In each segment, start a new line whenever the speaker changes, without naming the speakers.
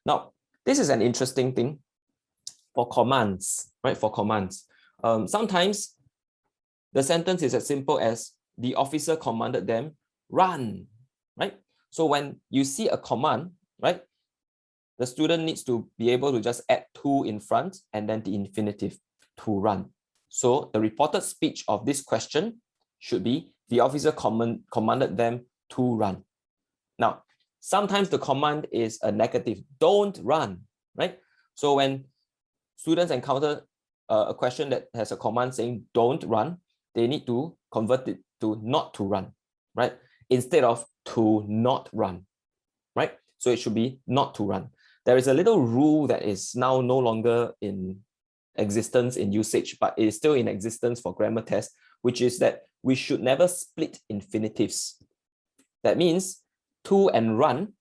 Now, this is an interesting thing for commands, right? For commands. Sometimes the sentence is as simple as the officer commanded them, run, right? So when you see a command, right, the student needs to be able to just add to in front and then the infinitive, to run. So the reported speech of this question should be the officer commanded them to run. Now, sometimes the command is a negative, don't run, right? So when students encounter a question that has a command saying don't run, they need to convert it to not to run, right? Instead of to not run, right? So it should be not to run. There is a little rule that is now no longer in existence in usage, but it is still in existence for grammar tests, which is that we should never split infinitives. That means to and run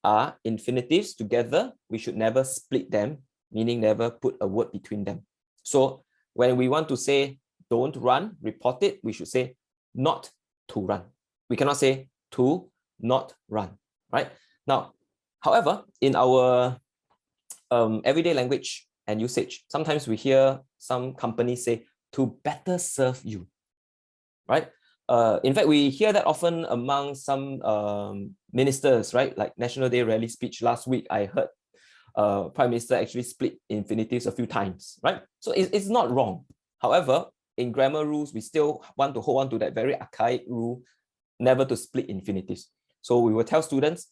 are infinitives together. We should never split them, meaning never put a word between them. So when we want to say don't run, report it, we should say not to run. We cannot say to not run, right? Now, however, in our everyday language and usage, sometimes we hear some companies say to better serve you, right? In fact, we hear that often among some ministers, right? Like National Day rally speech last week, I heard Prime Minister actually split infinitives a few times, right? So it's not wrong. However, in grammar rules, we still want to hold on to that very archaic rule, never to split infinitives. So we will tell students,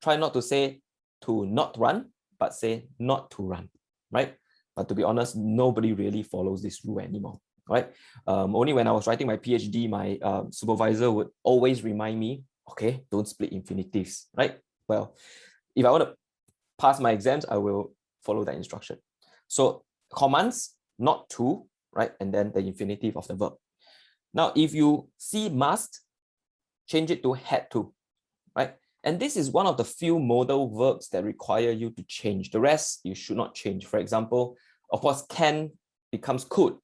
try not to say to not run, but say not to run, right? But to be honest, nobody really follows this rule anymore, right? Only when I was writing my PhD, my supervisor would always remind me, okay, don't split infinitives, right? Well, if I want to pass my exams, I will follow that instruction. So commands, not to, right? And then the infinitive of the verb. Now, if you see must, change it to had to, right? And this is one of the few modal verbs that require you to change. The rest, you should not change. For example, of course, can becomes could.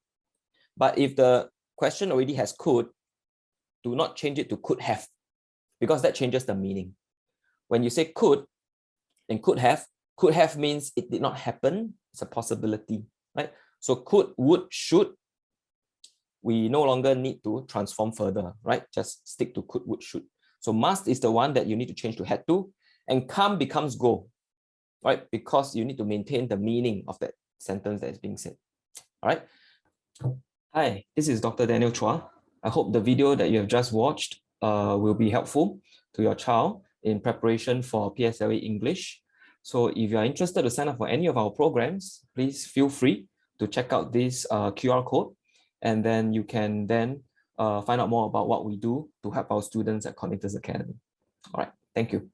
But if the question already has could, do not change it to could have, because that changes the meaning. When you say could and could have means it did not happen. It's a possibility, right? So could, would, should, we no longer need to transform further, right? Just stick to could, would, should. So must is the one that you need to change to had to, and come becomes go, right? Because you need to maintain the meaning of that sentence that is being said. All right. Hi, this is Dr. Daniel Chua. I hope the video that you have just watched will be helpful to your child in preparation for PSLE English. So if you are interested to sign up for any of our programs, please feel free to check out this QR code, and then you can then find out more about what we do to help our students at Cognitus Academy. All right, thank you.